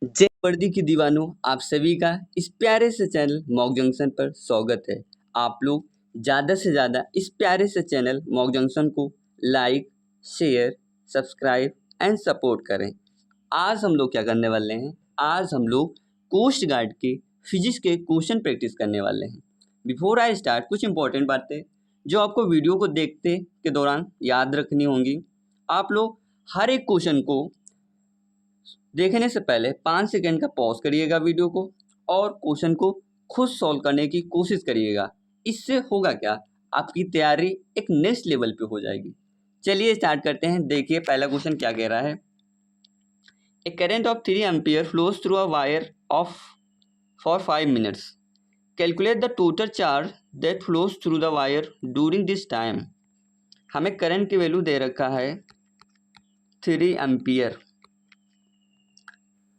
जय वर्दी की दीवानों, आप सभी का इस प्यारे से चैनल मॉक जंक्शन पर स्वागत है। आप लोग ज़्यादा से ज़्यादा इस प्यारे से चैनल मॉक जंक्शन को like, share, subscribe and support करें। आज हम लोग क्या करने वाले हैं? आज हम लोग कोस्ट गार्ड के फिजिक्स के क्वेश्चन प्रैक्टिस करने वाले हैं। बिफोर आई स्टार्ट, कुछ इंपॉर्टेंट बातें जो आपको वीडियो को देखते के दौरान याद रखनी होंगी। आप लोग हर एक क्वेश्चन को देखने से पहले 5 सेकंड का पॉज करिएगा वीडियो को और क्वेश्चन को खुद सॉल्व करने की कोशिश करिएगा। इससे होगा क्या, आपकी तैयारी एक नेक्स्ट लेवल पे हो जाएगी। चलिए स्टार्ट करते हैं। देखिए पहला क्वेश्चन क्या कह रहा है। A current of 3 ampere flows through a wire of for 5 minutes. Calculate the total charge that flows through the wire during this time. हमें करंट की वैल्यू दे रखा है 3 एम्पियर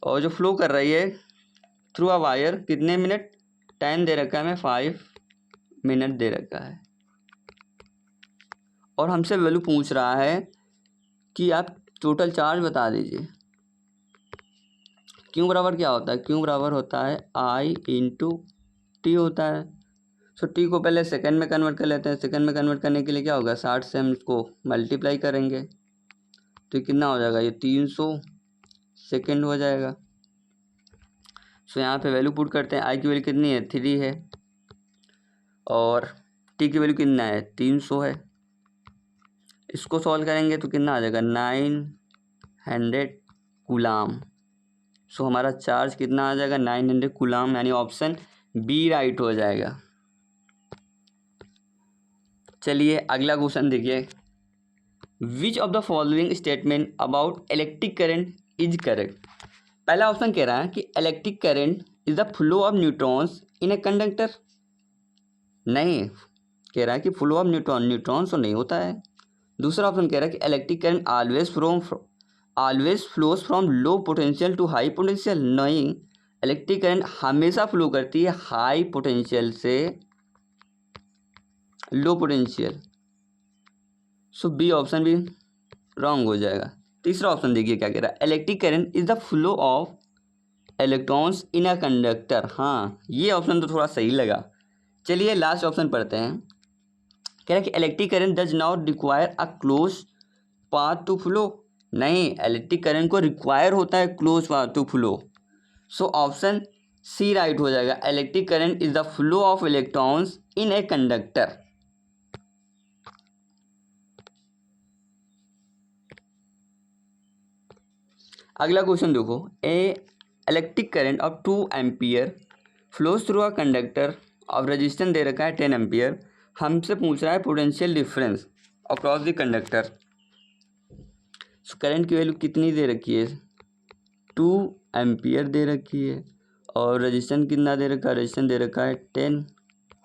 और जो फ्लो कर रही है थ्रू अ वायर कितने मिनट, टाइम दे रखा है हमें 5 मिनट दे रखा है और हमसे वैल्यू पूछ रहा है कि आप टोटल चार्ज बता दीजिए। क्यू बराबर क्या होता है? क्यू बराबर होता है आई इंटू टी होता है। सो टी को पहले सेकंड में कन्वर्ट कर लेते हैं। सेकंड में कन्वर्ट करने के लिए क्या होगा, 60 से हम इसको मल्टीप्लाई करेंगे तो कितना हो जाएगा, ये 300 सेकेंड हो जाएगा। सो यहाँ पे वैल्यू पुट करते हैं। आई की वैल्यू कितनी है, 3 है और टी की वैल्यू कितना है, 300 है। इसको सॉल्व करेंगे तो कितना आ जाएगा, 900 कूलाम। सो हमारा चार्ज कितना आ जाएगा, 900 कूलाम, यानी ऑप्शन बी राइट हो जाएगा। चलिए अगला क्वेश्चन देखिए। विच of the following statement about electric current is correct. पहला ऑप्शन कह रहा है कि electric current is the flow of neutrons in a conductor. नहीं, कह रहा है कि फ्लो ऑफ न्यूट्रॉन्स तो नहीं होता है। दूसरा ऑप्शन कह रहा है कि electric current always flows from low potential to high potential. नहीं, इलेक्ट्रिक करंट हमेशा फ्लो करती है हाई पोटेंशियल से low potential. So B option भी रॉन्ग हो जाएगा। तीसरा ऑप्शन देखिए क्या कह रहा है, electric current is the flow of electrons in a conductor. हाँ, ये ऑप्शन तो थोड़ा सही लगा। चलिए लास्ट ऑप्शन पढ़ते हैं। कह रहा है कि electric current does not require a close path to flow. नहीं, इलेक्ट्रिक करंट को रिक्वायर होता है close path to flow. So option C right हो जाएगा। Electric current is the flow of electrons in a conductor. अगला question देखो। A electric current of 2 ampere flows through a conductor of resistance दे रखा है 10 ampere. हमसे पूछ रहा है potential difference across the conductor. Current की वैल्यू कितनी दे रखी है, 2 एम्पियर दे रखी है और रेजिस्टेंस कितना दे रखा है, रेजिस्टेंस दे रखा है 10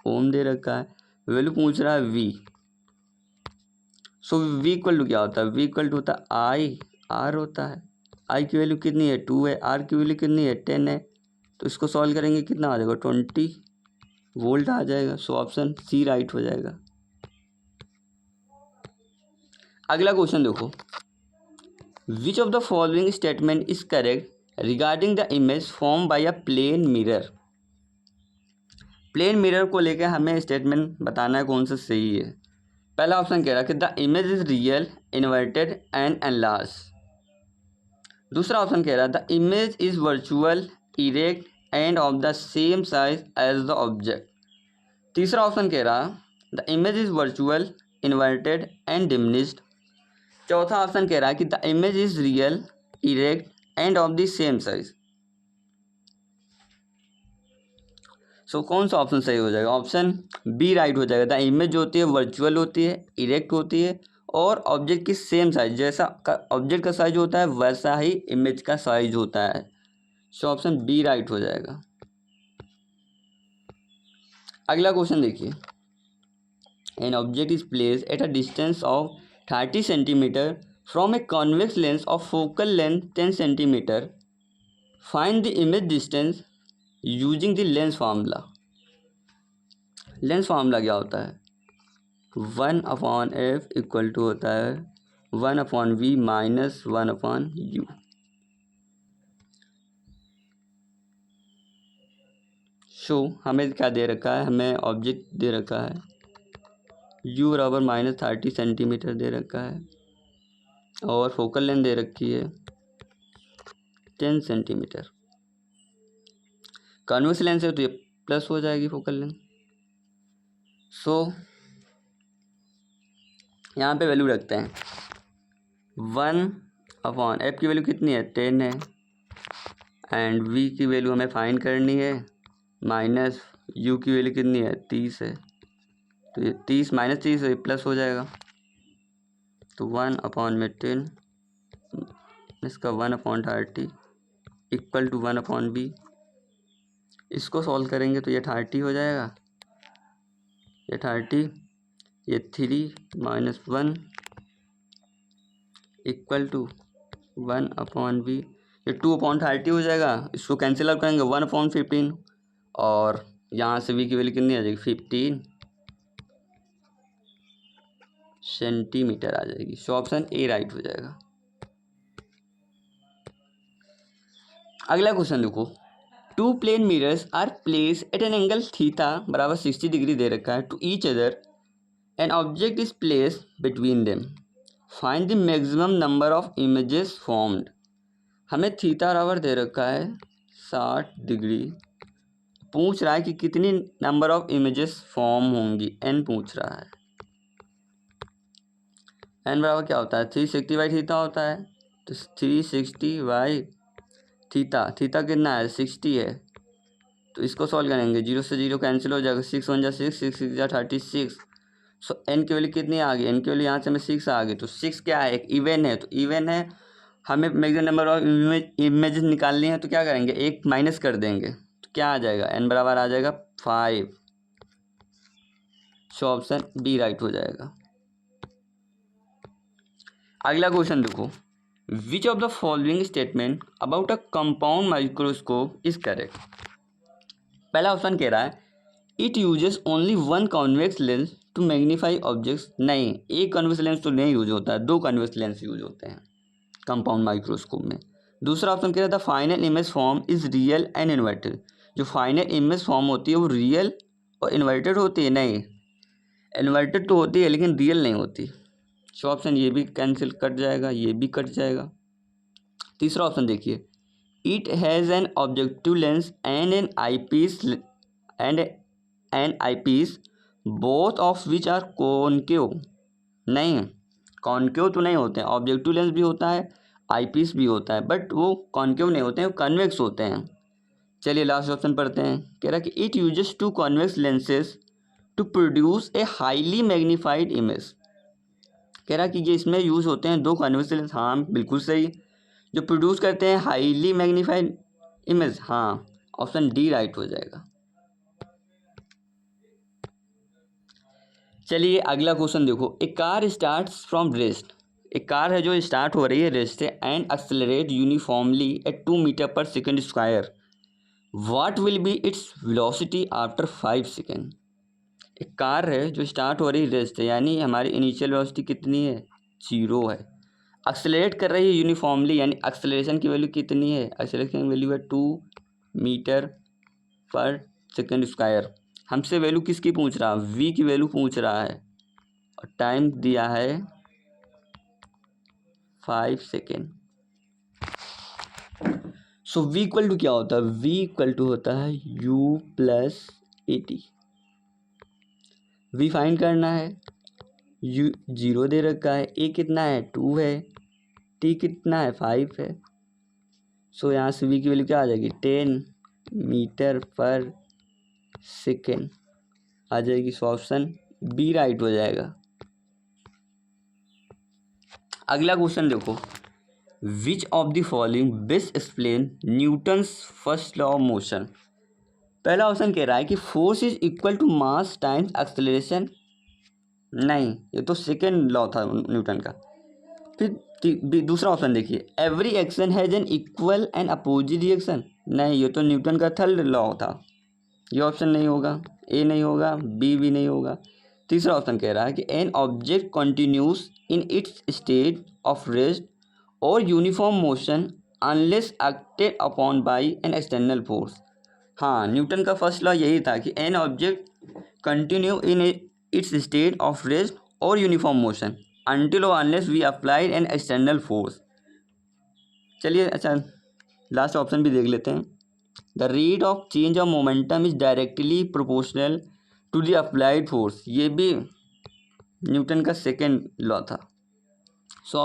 ओम दे रखा है। वैल्यू पूछ रहा है V. So V equal to क्या होता है, वी इक्वल टू होता है आई आर होता है। आई की वैल्यू कितनी है, 2 है। आर की वैल्यू कितनी है, 10 है। तो इसको सॉल्व करेंगे कितना आ जाएगा, 20 वोल्ट आ जाएगा। सो ऑप्शन सी राइट हो जाएगा। अगला क्वेश्चन देखो। Which of the following statement is correct regarding the image form by a plane mirror. Plane mirror को लेकर हमें स्टेटमेंट बताना है कौन सा सही है। पहला ऑप्शन कह रहा है कि the image is real inverted and enlarge. दूसरा ऑप्शन कह रहा है the image is virtual erect and of the same size as the object. तीसरा ऑप्शन कह रहा the image is virtual inverted and diminished. चौथा ऑप्शन कह रहा है कि the image is real erect and of the same size. So कौन सा ऑप्शन सही हो जाएगा, ऑप्शन बी राइट हो जाएगा। द इमेज जो होती है वर्चुअल होती है, इरेक्ट होती है और ऑब्जेक्ट की सेम साइज, जैसा ऑब्जेक्ट का साइज होता है वैसा ही इमेज का साइज होता है। सो ऑप्शन बी राइट हो जाएगा। अगला क्वेश्चन देखिए। N object is place at a distance of 30 centimetre from a convex lens of focal length 10 centimetre. Find the image distance using the lens formula. Lens formula क्या होता है, 1/f equal to होता है 1/v minus 1/u। सो हमें क्या दे रखा है, हमें ऑब्जेक्ट दे रखा है u बराबर -30 सेंटीमीटर दे रखा है और फोकल लेंथ दे रखी है 10 सेंटीमीटर। कॉन्वेक्स लेंस है तो ये प्लस हो जाएगी फोकल लेंथ। सो यहाँ पे वैल्यू रखते हैं 1 एफ की वैल्यू कितनी है 10 है एंड v की वैल्यू हमें फाइंड करनी है माइनस u की वैल्यू कितनी है 30 है, तो ये 30 माइनस 30 है प्लस हो जाएगा। तो 1/10 इसका 1/30 इक्वल टू 1/b। इसको सॉल्व करेंगे तो ये 30 हो जाएगा, ये 30, ये 3 माइनस 1 इक्वल टू 1/b, ये 2/30 हो जाएगा। इसको कैंसिल आउट करेंगे 1/15 और यहाँ से v की वैल्यू कितनी आ जाएगी 15 सेंटीमीटर आ जाएगी। सो ऑप्शन ए राइट हो जाएगा। अगला क्वेश्चन देखो, 2 plane mirrors are place at an angle theta बराबर 60 डिग्री दे रखा है to each other, an object is place between them, find the maximum number of images formed. हमें थीटा बराबर दे रखा है 60 डिग्री, पूछ रहा है कि कितनी नंबर ऑफ इमेजेस फॉर्म होंगी, एन पूछ रहा है। एन बराबर क्या होता है 360 बाई थीटा होता है, तो 360 बाई थीटा, थीटा कितना है 60 है, तो इसको सॉल्व करेंगे 0 से 0 कैंसिल हो जाएगा, 6 1 जा 6, 6 6 जा 36। सो एन की वैल्यू कितनी आ गई, एन की वैल्यू यहाँ से हमें 6 आ गई। तो 6 क्या है, एक इवन है, तो इवन है, हमें मैक्सिमम नंबर ऑफ इमेजेस निकालनी है, तो क्या करेंगे एक माइनस कर देंगे, तो क्या आ जाएगा एन बराबर आ जाएगा 5। सो ऑप्शन बी राइट हो जाएगा। अगला क्वेश्चन देखो, which of the following statement about a compound microscope is correct. पहला ऑप्शन कह रहा है it uses only one convex lens to magnify objects. नहीं, एक कॉन्वेक्स लेंस तो नहीं यूज होता है, 2 कॉन्वेक्स लेंस यूज होते हैं कंपाउंड माइक्रोस्कोप में। दूसरा ऑप्शन कह रहा था final image form is real and inverted. जो फाइनल इमेज फॉर्म होती है वो रियल और इन्वर्टेड होती है। नहीं, इन्वर्टेड तो होती है लेकिन रियल नहीं होती। सो ऑप्शन ये भी कैंसिल कट जाएगा, ये भी कट जाएगा। तीसरा ऑप्शन देखिए, it has an objective lens and an eyepiece both of which are concave. नहीं, कॉनकेव तो नहीं होते हैं, ऑब्जेक्टिव लेंस भी होता है आईपीस भी होता है, बट वो कॉनकेव नहीं होते हैं, वो कन्वेक्स होते हैं। चलिए लास्ट ऑप्शन पढ़ते हैं, कह रहा है कि it uses 2 convex lenses to produce a highly magnified image. कह रहा कि ये इसमें यूज़ होते हैं 2 कॉन्वेक्स लेंस। हाँ बिल्कुल सही, जो प्रोड्यूस करते हैं हाईली मैग्नीफाइड इमेज। हाँ, ऑप्शन डी राइट हो जाएगा। चलिए अगला क्वेश्चन देखो, a car starts from rest. एक कार है जो स्टार्ट हो रही है रेस्ट से and accelerate uniformly at 2 meter per second square, what will be its velocity after 5 second. एक कार है जो स्टार्ट हो रही है रेस्ट से, यानी हमारी इनिशियल वेलोसिटी कितनी है 0 है, एक्सेलरेट कर रही है यूनिफॉर्मली, यानी एक्सेलरेशन की वैल्यू कितनी है, एक्सेलरेशन की वैल्यू है 2 मीटर पर सेकेंड स्क्वायर। हमसे वैल्यू किसकी पूछ रहा है, v की वैल्यू पूछ रहा है और टाइम दिया है 5 second. So v equal to क्या होता है, v इक्वल टू होता है u प्लस 80। v फाइंड करना है, u 0 दे रखा है, a कितना है 2 है, t कितना है 5 है। सो यहाँ से v की वैल्यू क्या आ जाएगी 10 मीटर पर सेकेंड आ जाएगी। सो ऑप्शन बी राइट हो जाएगा। अगला क्वेश्चन देखो, which of the following best explain Newton's first law of motion. पहला ऑप्शन कह रहा है कि force is equal to mass times acceleration. नहीं, ये तो सेकेंड लॉ था न्यूटन का। फिर दूसरा ऑप्शन देखिए, every action has an equal and opposite reaction. नहीं, ये तो न्यूटन का थर्ड लॉ था, ये ऑप्शन नहीं होगा, ए नहीं होगा, बी भी नहीं होगा। तीसरा ऑप्शन कह रहा है कि an object continues in its state of rest और uniform motion unless acted upon by an external force. हाँ, न्यूटन का फर्स्ट लॉ यही था कि an object continue in its state of rest और यूनिफॉर्म मोशन अनटिल और unless we apply an external force. चलिए अच्छा लास्ट ऑप्शन भी देख लेते हैं। The rate of change of momentum is directly proportional to the applied force. ये भी न्यूटन का सेकेंड लॉ था। सो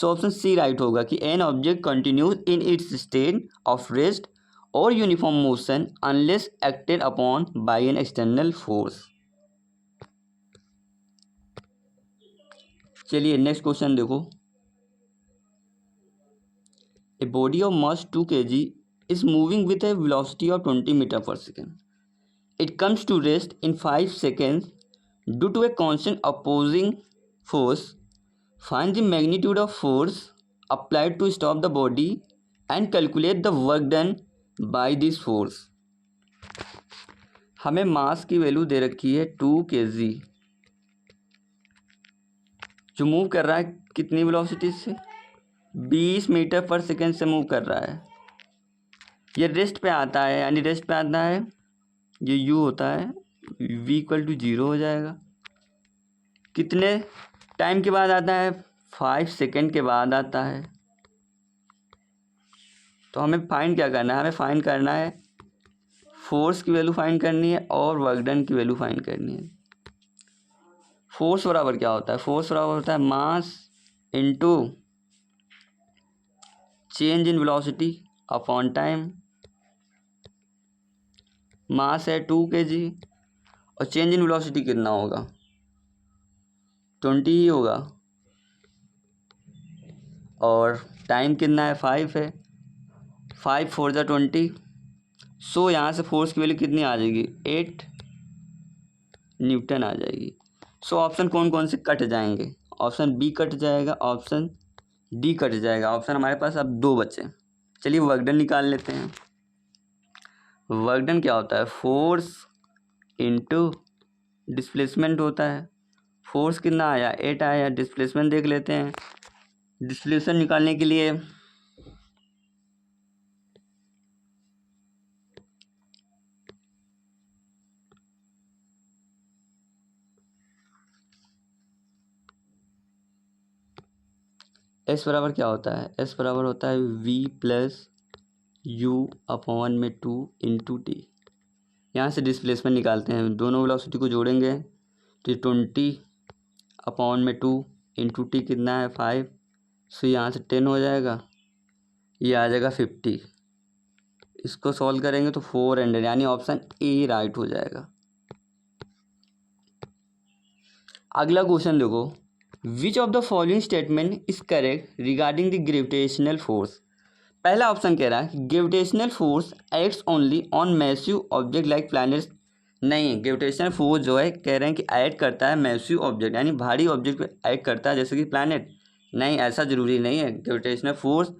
ऑप्शन सी राइट होगा कि an object continues in its state of rest और uniform motion unless acted upon by an external force. चलिए next question देखो। A body of mass 2 kg is moving with a velocity of 20 meter per second. It comes to rest in 5 seconds due to a constant opposing force. Find the magnitude of force applied to stop the body and calculate the work done by this force. हमें मास की value दे रखी है 2 kg, जो move कर रहा है कितनी velocity से, 20 मीटर पर सेकेंड से मूव कर रहा है। ये रेस्ट पे आता है, यानी रेस्ट पे आता है, ये u होता है, v इक्वल टू 0 हो जाएगा। कितने टाइम के बाद आता है, 5 सेकेंड के बाद आता है। तो हमें फाइंड क्या करना है, हमें फाइंड करना है फोर्स की वैल्यू फाइंड करनी है और वर्क डन की वैल्यू फाइंड करनी है। फोर्स बराबर क्या होता है, फोर्स बराबर होता है mass into change in velocity upon time. Mass है 2 kg और चेंज इन वेलोसिटी कितना होगा, 20 ही होगा, और टाइम कितना है, 5 है, 5 4 ज़ा 20। सो यहाँ से फोर्स की वैल्यू कितनी आ जाएगी, 8 न्यूटन आ जाएगी। सो ऑप्शन कौन कौन से कट जाएंगे, ऑप्शन बी कट जाएगा, ऑप्शन डी कट जाएगा। ऑप्शन हमारे पास अब 2 बचे। चलिए वर्क डन निकाल लेते हैं। वर्क डन क्या होता है, फोर्स इनटू डिस्प्लेसमेंट होता है। फोर्स कितना आया, 8 आया। डिस्प्लेसमेंट देख लेते हैं। डिस्प्लेसमेंट निकालने के लिए एस बराबर क्या होता है, एस बराबर होता है v प्लस यू अपॉन में 2 इंटू टी। यहाँ से डिस्प्लेसमेंट निकालते हैं, दोनों वेलोसिटी को जोड़ेंगे तो 20 अपॉन में 2 इंटू टी कितना है 5। सो यहाँ से 10 हो जाएगा, ये आ जाएगा 50। इसको सॉल्व करेंगे तो 400, यानी ऑप्शन ए राइट हो जाएगा। अगला क्वेश्चन देखो, which of the following statement is correct regarding the gravitational force. पहला ऑप्शन कह रहा है gravitational force acts only on massive object like planets. नहीं, ग्रेविटेशनल फोर्स जो है कह रहे हैं कि एक्ट करता है मैसिव ऑब्जेक्ट, यानी भारी ऑब्जेक्ट पे एक्ट करता है, जैसे कि प्लैनेट। नहीं, ऐसा ज़रूरी नहीं है। ग्रेविटेशनल फोर्स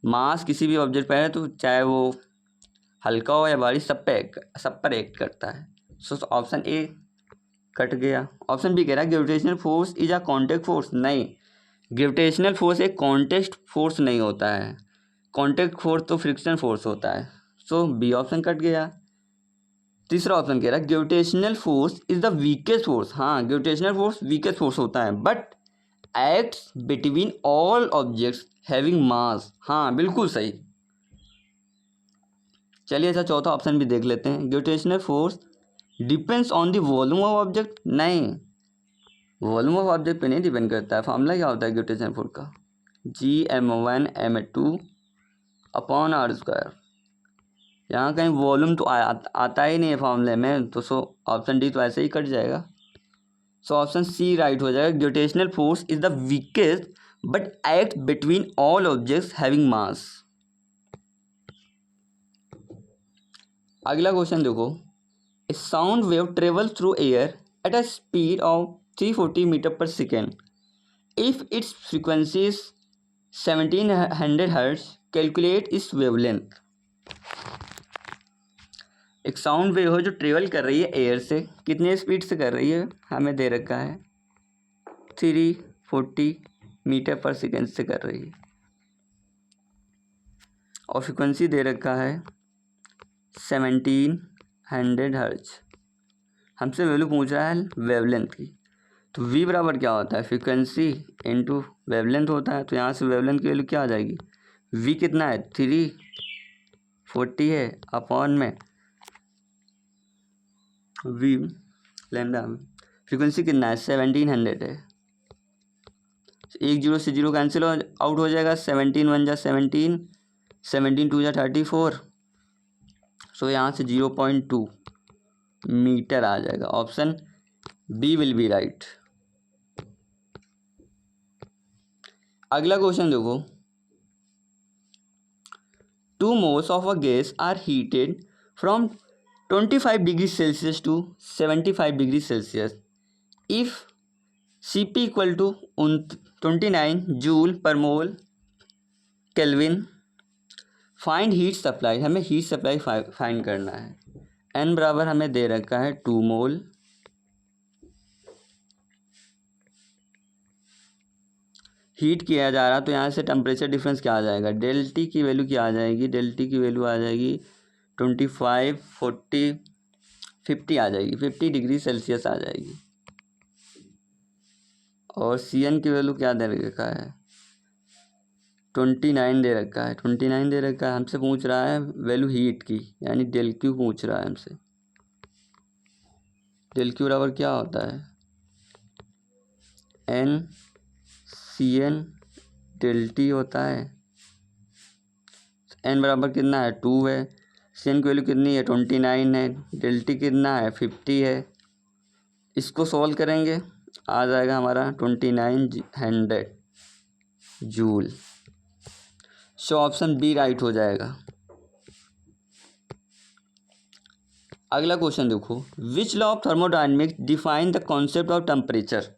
मास किसी भी ऑब्जेक्ट पर है तो चाहे वो हल्का हो या भारी, सब पर एक्ट करता है। सो ऑप्शन ए कट गया। ऑप्शन बी कह रहा है gravitational force is a contact force. नहीं, ग्रेविटेशनल फोर्स एक कॉन्टेक्ट फोर्स नहीं होता है। कॉन्टेक्ट फोर्स तो फ्रिक्शन फोर्स होता है। सो बी ऑप्शन कट गया। तीसरा ऑप्शन कह रहा है gravitational force is the weakest force. हाँ, ग्रेविटेशनल फोर्स वीकेस्ट फोर्स होता है but acts between all objects having मास। हाँ, बिल्कुल सही। चलिए अच्छा चौथा ऑप्शन भी देख लेते हैं। Gravitational force depends on the volume of object. नहीं, वॉल्यूम ऑफ ऑब्जेक्ट पे नहीं डिपेंड करता है। फॉर्मूला क्या होता है ग्रेविटेशनल फोर्स का, Gm1 m2 upon r square. यहाँ कहीं वॉल्यूम तो आता ही नहीं है फॉर्मूले में, तो सो ऑप्शन डी तो ऐसे ही कट जाएगा। सो ऑप्शन सी राइट हो जाएगा, gravitational force is the weakest but act between all objects having mass. अगला क्वेश्चन देखो, a sound wave travel through air at a speed of 340 meter per second if its frequency is 1700 hertz, calculate its wavelength. एक sound wave है जो travel कर रही है air से, कितने स्पीड से कर रही है, हमें दे रखा है 340 मीटर पर सेकेंड से कर रही है, और फ्रीक्वेंसी दे रखा है 1700 हर्ट्ज। हमसे वैल्यू पूछ रहा है वेवलेंथ की। तो v बराबर क्या होता है, फ्रीक्वेंसी इनटू वेवलेंथ होता है। तो यहाँ से वेवलेंथ की वैल्यू क्या आ जाएगी, v कितना है 340 है अपॉन में v लैम्डा, फ्रीक्वेंसी कितना है 1700 है। एक जीरो से जीरो कैंसिल आउट हो जाएगा, 17 1 जा 17, 17 2 जा 34। सो यहाँ से 0.2 मीटर आ जाएगा। Option B will be right. अगला क्वेश्चन देखो, 2 moles of a gas are heated from 25 degrees Celsius to 75 degrees Celsius. If Cp equal to 29 joule पर मोल केल्विन, फाइंड हीट सप्लाई। हमें हीट सप्लाई फाइंड करना है। n बराबर हमें दे रखा है 2 मोल, हीट किया जा रहा। तो यहाँ से टेम्परेचर डिफरेंस क्या आ जाएगा, डेल टी की वैल्यू क्या आ जाएगी, डेल टी की वैल्यू आ जाएगी 25 40 50 आ जाएगी, 50 डिग्री सेल्सियस आ जाएगी। और सी एन की वैल्यू क्या दे रखा है, 29 दे रखा है, 29 दे रखा है। हमसे पूछ रहा है वैल्यू हीट की, यानी डेल क्यू पूछ रहा है हमसे। डेल क्यू बराबर क्या होता है, N C N del T होता है। एन बराबर कितना है 2 है, सी एन की वैल्यू कितनी है 29 है, डेल टी कितना है 50 है। इसको सॉल्व करेंगे, आ जाएगा हमारा 2900 joule. So option B right हो जाएगा। अगला क्वेश्चन देखो, which law of thermodynamics define the concept of temperature.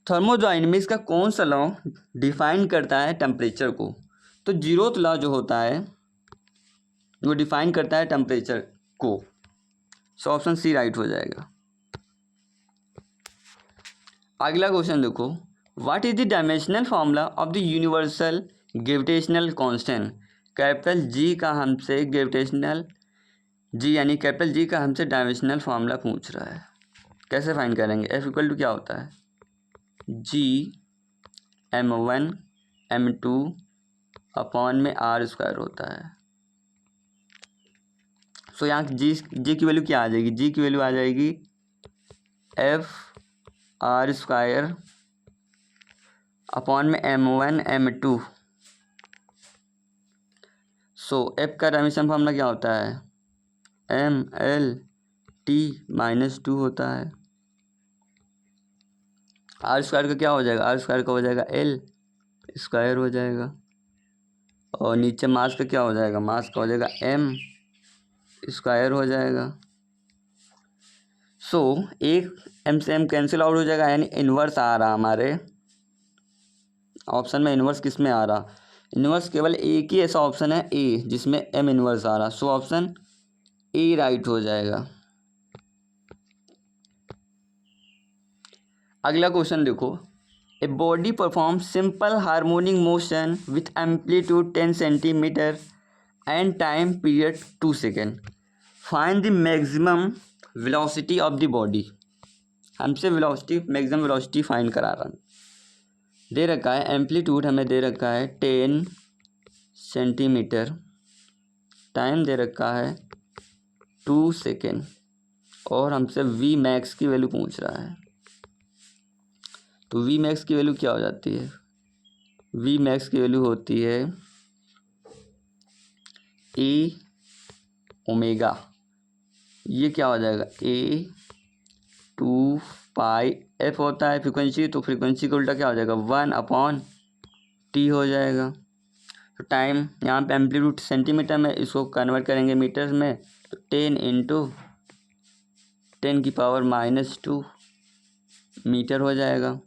Thermodynamics का कौन सा लॉ डिफाइन करता है टेम्परेचर को। तो जीरोथ लॉ जो होता है वो डिफाइन करता है टेम्परेचर को। सो ऑप्शन सी राइट हो जाएगा। अगला क्वेश्चन देखो, what is the dimensional formula of the universal gravitational constant. Capital G का हमसे ग्रेविटेशनल जी यानी कैपिटल जी का हमसे डायमेंशनल फार्मूला पूछ रहा है। कैसे फाइंड करेंगे, एफ इक्वल टू क्या होता है, जी m1 m2 अपॉन में r स्क्वायर होता है। सो यहाँ जी की वैल्यू क्या आ जाएगी, जी की वैल्यू आ जाएगी एफ आर स्क्वायर अपॉन में m1 m2। सो एफ का डायमेंशन फार्मूला क्या होता है, एम एल टी -2 होता है। आर स्क्वायर का क्या हो जाएगा, आर स्क्वायर का हो जाएगा एल स्क्वायर हो जाएगा। और नीचे मास का क्या हो जाएगा, मास का हो जाएगा एम स्क्वायर हो जाएगा। सो एक एम से एम कैंसिल आउट हो जाएगा, यानी इन्वर्स आ रहा हमारे ऑप्शन में। इन्वर्स किस में आ रहा, इन्वर्स केवल एक ही ऐसा ऑप्शन है ए जिसमें एम इन्वर्स आ रहा। सो ऑप्शन ए राइट हो जाएगा। अगला क्वेश्चन देखो, a body perform simple harmonic motion with amplitude 10 centimetre and time period 2 second. Find the maximum velocity of the body. हमसे वेलोसिटी मैक्सिमम वेलोसिटी फाइंड करा रहा दे रखा है। एम्पलीट्यूड हमें दे रखा है 10 सेंटीमीटर, टाइम दे रखा है 2 सेकेंड, और हमसे वी मैक्स की वैल्यू पूछ रहा है। तो वी मैक्स की वैल्यू क्या हो जाती है, वी मैक्स की वैल्यू होती है ए ओमेगा। ये क्या हो जाएगा, ए 2 पाई एफ होता है फ्रीक्वेंसी, तो फ्रीक्वेंसी का उल्टा क्या हो जाएगा 1/t हो जाएगा। तो टाइम यहाँ पे एम्पलीट्यूड सेंटीमीटर में, इसको कन्वर्ट करेंगे मीटर्स में, तो 10 × 10⁻⁻² मीटर हो जाएगा।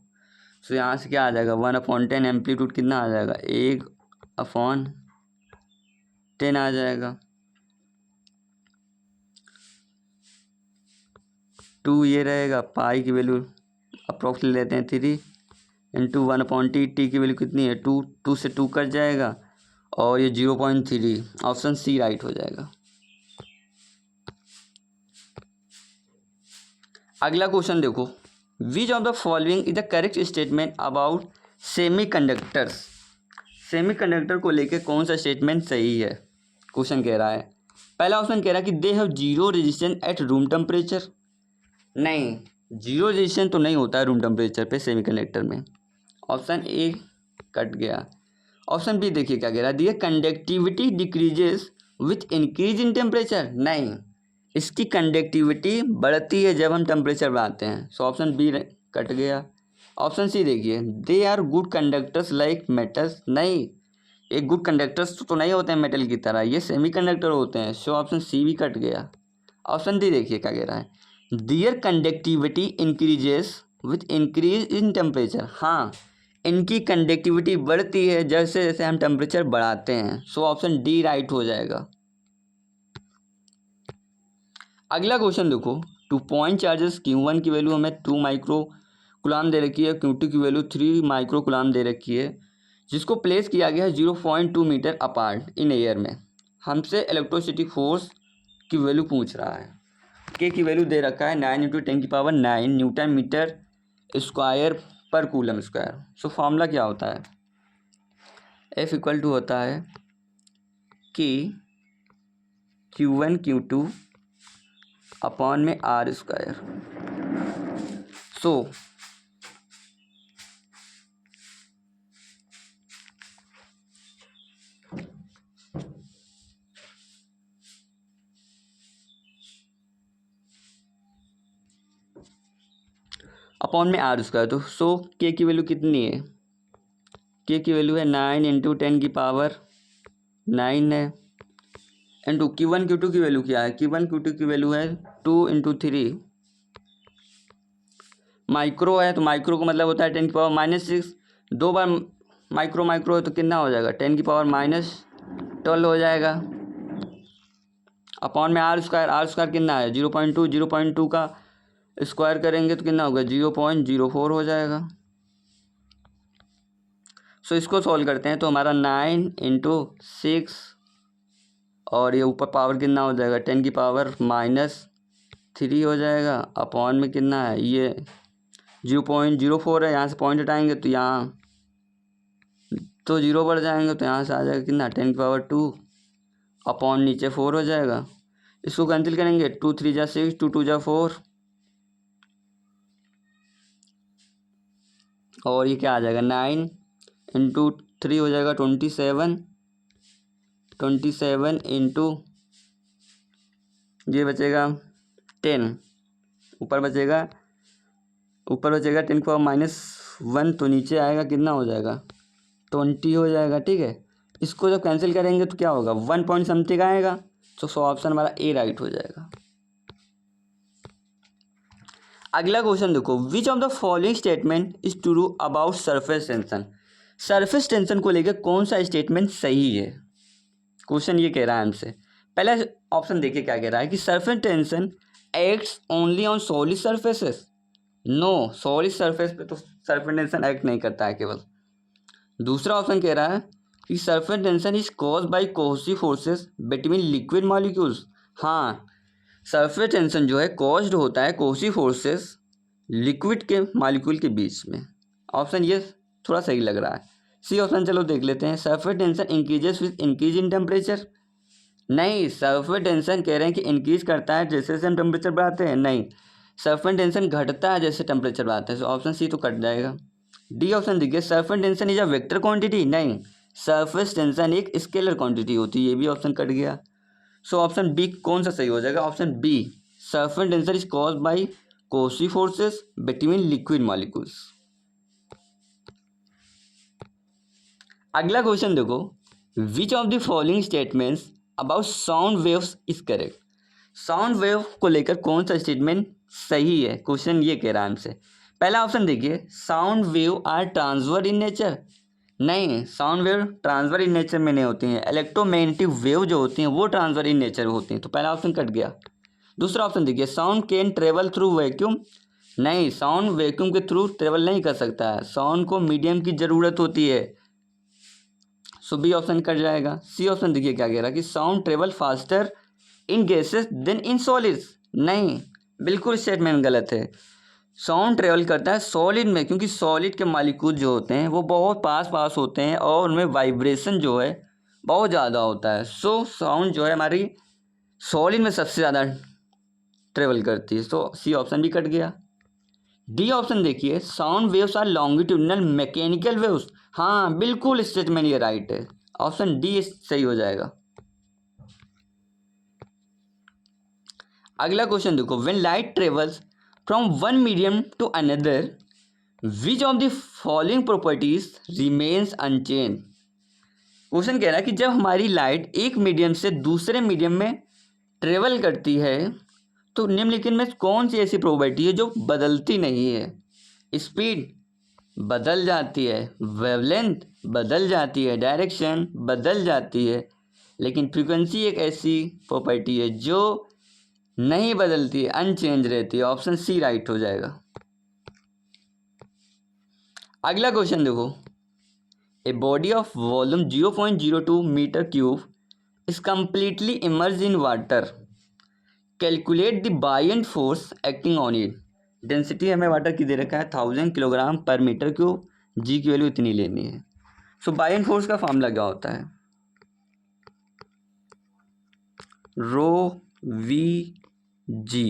तो यहाँ से क्या आ जाएगा 1/10, एम्पलीट्यूड कितना आ जाएगा 1/10 आ जाएगा। 2 ये रहेगा, पाई की वैल्यू अप्रोक्स ले लेते हैं 3 × 1/t, टी की वैल्यू कितनी है 2, 2 से 2 कट जाएगा और ये 0.3। ऑप्शन सी राइट हो जाएगा। अगला क्वेश्चन देखो, which of the following is the correct statement about semiconductors. Semiconductor को लेके कौन सा स्टेटमेंट सही है, क्वेश्चन कह रहा है। पहला ऑप्शन कह रहा है कि they have zero resistance at room temperature. नहीं, जीरो रेजिस्टेंस तो नहीं होता है रूम टेम्परेचर पे सेमीकंडक्टर में। ऑप्शन ए कट गया। ऑप्शन बी देखिए क्या कह रहा है, दिए conductivity decreases with increase in temperature. नहीं, इसकी कंडक्टिविटी बढ़ती है जब हम टेम्परेचर बढ़ाते हैं। सो ऑप्शन बी कट गया। ऑप्शन सी देखिए, they are good conductors like metals. नहीं, एक गुड कंडक्टर्स तो नहीं होते हैं मेटल की तरह, ये सेमीकंडक्टर होते हैं। सो ऑप्शन सी भी कट गया। ऑप्शन डी देखिए क्या कह रहा है, their conductivity increases with increase in temperature. हाँ, इनकी कंडक्टिविटी बढ़ती है जैसे जैसे हम टेम्परेचर बढ़ाते हैं। सो ऑप्शन डी राइट हो जाएगा। अगला क्वेश्चन देखो, 2 पॉइंट चार्जेस Q1 की वैल्यू हमें 2 माइक्रो कुलाम दे रखी है, Q2 की वैल्यू 3 माइक्रो कुलाम दे रखी है, जिसको प्लेस किया गया है 0.2 मीटर अपार्ट इन एयर में। हमसे इलेक्ट्रोसिटी फोर्स की वैल्यू पूछ रहा है। के की वैल्यू दे रखा है 9 × 10⁹ न्यूटन मीटर स्क्वायर पर कूलम स्क्वायर। सो फॉर्मूला क्या होता है, F इक्वल टू होता है कि Q1 Q2 अपॉन में R स्क्वायर। सो अपॉन में R स्क्वायर, तो सो के की वैल्यू कितनी है, के की वैल्यू है 9 × 10⁹ है, इंटू Q1 Q2 की वैल्यू क्या है, Q1 Q2 की वैल्यू है 2 × 3 माइक्रो है, तो माइक्रो का मतलब होता है 10⁻⁻6। 2 बार माइक्रो माइक्रो है तो कितना हो जाएगा, 10⁻12 हो जाएगा। अपॉन में R स्क्वायर कितना है 0.2, 0.2 का स्क्वायर करेंगे तो कितना होगा 0.04 हो जाएगा। सो इसको सॉल्व करते हैं तो हमारा 9 × 6 और ये ऊपर पावर कितना हो जाएगा 10⁻³ हो जाएगा। अपॉन में कितना है, ये 0.04 है, यहाँ से पॉइंट हटाएंगे तो यहाँ तो 0 बढ़ जाएंगे, तो यहाँ से आ जाएगा कितना 10⁻² अपॉन नीचे 4 हो जाएगा। इसको कैंसिल करेंगे, 2 3 × 6, 2 2 × 4 और ये क्या आ जाएगा 9 × 3 हो जाएगा 27 इंटू ये बचेगा 10, ऊपर बचेगा 10⁻⁻1, तो नीचे आएगा कितना हो जाएगा 20 हो जाएगा। ठीक है, इसको जब कैंसिल करेंगे तो क्या होगा 1 पॉइंट समथिंग आएगा। तो ऑप्शन हमारा ए राइट हो जाएगा। अगला क्वेश्चन देखो, which of the following statement is true about surface tension. Surface tension को लेकर कौन सा स्टेटमेंट सही है, क्वेश्चन ये कह रहा है हमसे। पहला ऑप्शन देखिए क्या कह रहा है कि surface tension acts only on solid surfaces. No, solid surface पे तो सरफेस टेंशन एक्ट नहीं करता है केवल। दूसरा ऑप्शन कह रहा है कि surface tension is cause by cohesive forces between liquid molecules. हाँ, सरफेस टेंशन जो है कॉज्ड होता है कोहेसिव फोर्सेस लिक्विड के मॉलिक्यूल के बीच में। ऑप्शन ये थोड़ा सही लग रहा है। सी ऑप्शन चलो देख लेते हैं, surface tension increases with increase in temperature. नहीं, सरफेस टेंशन कह रहे हैं कि इंक्रीज करता है जैसे जैसे हम टेम्परेचर बढ़ाते हैं। नहीं, सरफेस टेंशन घटता है जैसे टेम्परेचर बढ़ाते हैं। तो ऑप्शन सी तो कट जाएगा। डी ऑप्शन देखिए, surface tension is a vector quantity. नहीं, सरफेस टेंशन एक स्केलर क्वांटिटी होती है, ये भी ऑप्शन कट गया। सो ऑप्शन बी कौन सा सही हो जाएगा, option B, surface tension is caused by cohesive forces between liquid molecules. अगला क्वेश्चन देखो, which of the following statements about sound waves is correct. Sound wave को लेकर कौन सा स्टेटमेंट सही है, क्वेश्चन ये कह रहा है हमसे। पहला ऑप्शन देखिए, sound wave are transfer in nature. नहीं, sound wave transfer in nature में नहीं होती हैं। इलेक्ट्रोमैग्नेटिक वेव जो होती हैं वो ट्रांसफर इन नेचर होती हैं। तो पहला ऑप्शन कट गया। दूसरा ऑप्शन देखिए, sound can travel through vacuum. नहीं, साउंड वैक्यूम के थ्रू ट्रेवल नहीं कर सकता है, साउंड को मीडियम की ज़रूरत होती है। सो बी ऑप्शन कट जाएगा। सी ऑप्शन देखिए क्या कह रहा है कि sound travel faster in gases than in solids. नहीं, बिल्कुल स्टेटमेंट गलत है। साउंड ट्रेवल करता है सॉलिड में, क्योंकि सॉलिड के मालिक्यूल जो होते हैं वो बहुत पास पास होते हैं और उनमें वाइब्रेशन जो है बहुत ज़्यादा होता है। सो साउंड जो है हमारी सॉलिड में सबसे ज़्यादा ट्रेवल करती है। सो सी ऑप्शन भी कट गया। डी ऑप्शन देखिए, sound waves are longitudinal mechanical waves. हाँ बिल्कुल स्टेटमेंट ये राइट है, ऑप्शन डी सही हो जाएगा। अगला क्वेश्चन देखो, when light travels from one medium to another which of the following properties remains unchange. Question कह रहा है कि जब हमारी लाइट एक मीडियम से दूसरे मीडियम में ट्रेवल करती है तो निम्नलिखित में कौन सी ऐसी प्रॉपर्टी है जो बदलती नहीं है। स्पीड बदल जाती है, वेवलेंथ बदल जाती है, डायरेक्शन बदल जाती है, लेकिन फ्रीक्वेंसी एक ऐसी प्रॉपर्टी है जो नहीं बदलती है, अनचेंज रहती है। ऑप्शन सी राइट हो जाएगा। अगला क्वेश्चन देखो, a body of volume 0.02 metre cube is completely immerse in water, calculate the buoyant force acting on it. Density हमें वाटर की दे रखा है 1000 किलोग्राम पर मीटर क्यूब, जी की वैल्यू इतनी लेनी है। सो बायंट फोर्स का फॉर्मूला क्या होता है, रो वी जी।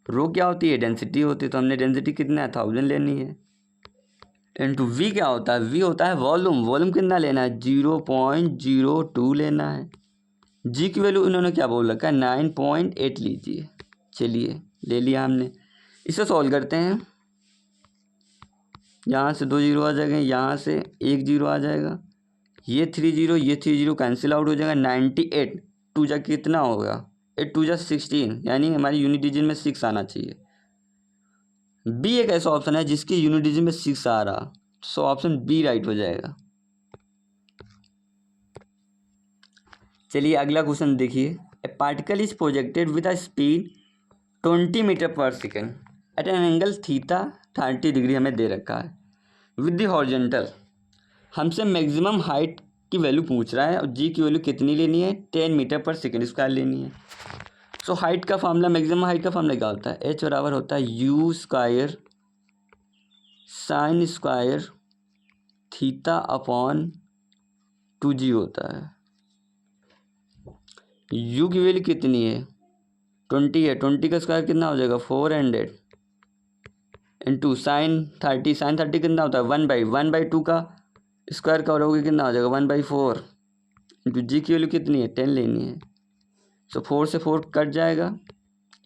रो क्या होती है, डेंसिटी होती है, तो हमने डेंसिटी कितना है 1000 लेनी है, इंटू वी क्या होता है, वी होता है वॉल्यूम, वॉल्यूम कितना लेना है 0.02 लेना है। जी की वैल्यू इन्होंने क्या बोल रखा है 9.8 लीजिए। चलिए ले लिया हमने, इसे सॉल्व करते हैं। यहाँ से 2 जीरो आ जाएगा, यहाँ से 1 जीरो आ जाएगा, ये 3 जीरो, ये 3 जीरो कैंसिल आउट हो जाएगा। 98 टू जा कितना होगा, 8 टू जा 16, यानी हमारी यूनिट डिजिट में 6 आना चाहिए। बी एक ऐसा ऑप्शन है जिसकी यूनिट डिजिट में 6 आ रहा, सो ऑप्शन बी राइट हो जाएगा। चलिए अगला क्वेश्चन देखिए, a particle is projected with a speed 20 meter per second at an angle theta 30 degree हमें दे रखा है विद द हॉरिजॉन्टल। हमसे मैक्सिमम हाइट की वैल्यू पूछ रहा है और जी की वैल्यू कितनी लेनी है 10 मीटर पर सेकेंड स्क्वायर लेनी है। सो हाइट का फार्मूला, मैक्सिमम हाइट का फार्मूला क्या होता है, एच बराबर होता है you square sine square theta upon 2g होता है। यू की वैल्यू कितनी है 20 है, 20 का स्क्वायर कितना हो जाएगा 400 इंटू साइन 30, साइन 30 कितना होता है 1/2 का स्क्वायर करोगे कितना हो जाएगा 1/4 इंटू जी की वैल्यू कितनी है 10 लेनी है। सो 4 से 4 कट जाएगा,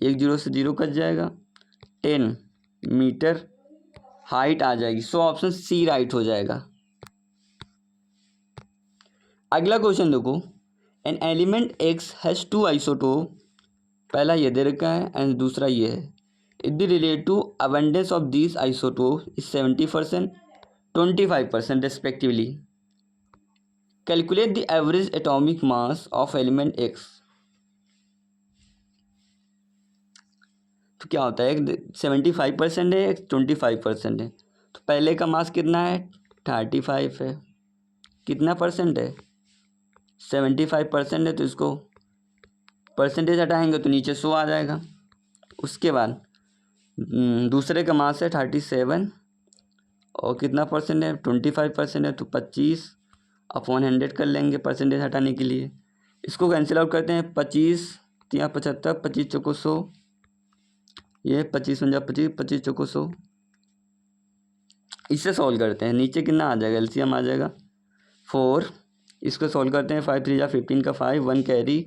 1 जीरो से 0 कट जाएगा, 10 मीटर हाइट आ जाएगी। सो ऑप्शन सी राइट हो जाएगा। अगला क्वेश्चन देखो, an element x has 2 isotope, पहला ये दे रखा है एंड दूसरा ये है। If the relative abundance of this isotope is 70%, 25% respectively, calculate the average atomic mass of element x. तो क्या होता है 75% है, 25% है, तो पहले का मास कितना है 35 है, कितना परसेंट है 75% है, तो इसको परसेंटेज हटाएंगे तो नीचे 100 आ जाएगा। उसके बाद दूसरे का मास है 37 और कितना परसेंट है 25% है, तो 25/100 कर लेंगे परसेंटेज हटाने के लिए। इसको कैंसिल आउट करते हैं, 25 या 75, 25 चौको 100, ये 25 पंजा 25, 25 चौको 100। इससे सॉल्व करते हैं, नीचे कितना आ जाएगा एलसीएम आ जाएगा 4, इसको सॉल्व करते हैं 5 3 जा 15 का 5, 1 कैरी,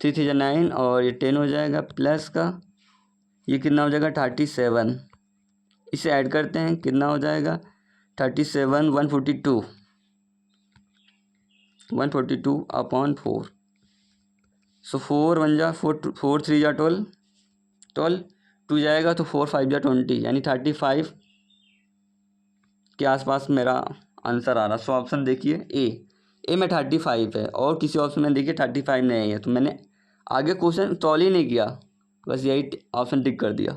3 3 जा 9 और ये 10 हो जाएगा, प्लस का ये कितना हो जाएगा 37, इसे ऐड करते हैं कितना हो जाएगा 37 142/4। सो 4 1 जा 4 4 3 जा 12 2 जाएगा, तो 4 5 जा 20, यानी 35 के आसपास मेरा आंसर आ रहा। सो ऑप्शन देखिए ए में 35 है और किसी ऑप्शन में देखिए 35 नहीं है, तो मैंने आगे क्वेश्चन सॉल्व ही नहीं किया, बस यही ऑप्शन टिक कर दिया।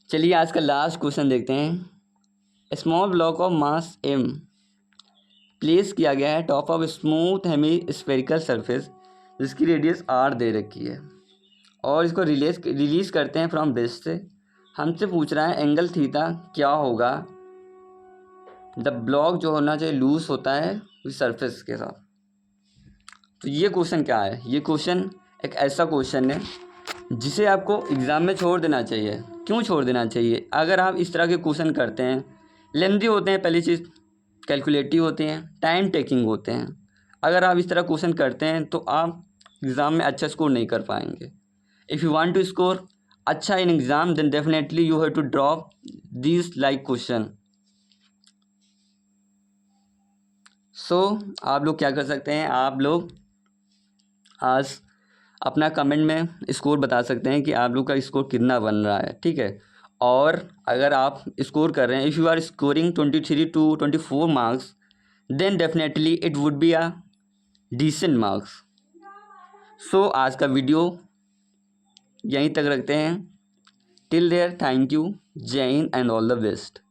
चलिए आज का लास्ट क्वेश्चन देखते हैं। Small block of mass m place किया गया है top of smooth hemi spherical surface जिसकी रेडियस आर दे रखी है और इसको रिलीज़ करते हैं फ्रॉम बेस से। हमसे पूछ रहा है एंगल थीटा क्या होगा, द ब्लॉक जो होना चाहिए लूज होता है उस सरफेस के साथ। तो ये क्वेश्चन क्या है, ये क्वेश्चन एक ऐसा क्वेश्चन है जिसे आपको एग्ज़ाम में छोड़ देना चाहिए। क्यों छोड़ देना चाहिए? अगर आप इस तरह के क्वेश्चन करते हैं, लेंथी होते हैं, पहली चीज़ कैलकुलेटिव होते हैं, टाइम टेकिंग होते हैं। अगर आप इस तरह क्वेश्चन करते हैं तो आप एग्ज़ाम में अच्छा स्कोर नहीं कर पाएंगे। If you want to score अच्छा in exam then definitely you have to drop these like question. So आप लोग क्या कर सकते हैं, आप लोग आज अपना कमेंट में स्कोर बता सकते हैं कि आप लोग का स्कोर कितना बन रहा है, ठीक है। और अगर आप स्कोर कर रहे हैं, if you are scoring 23 to 24 marks then definitely it would be a decent marks. So आज का वीडियो यहीं तक रखते हैं। टिल देयर थैंक यू, जय Hind and all the best.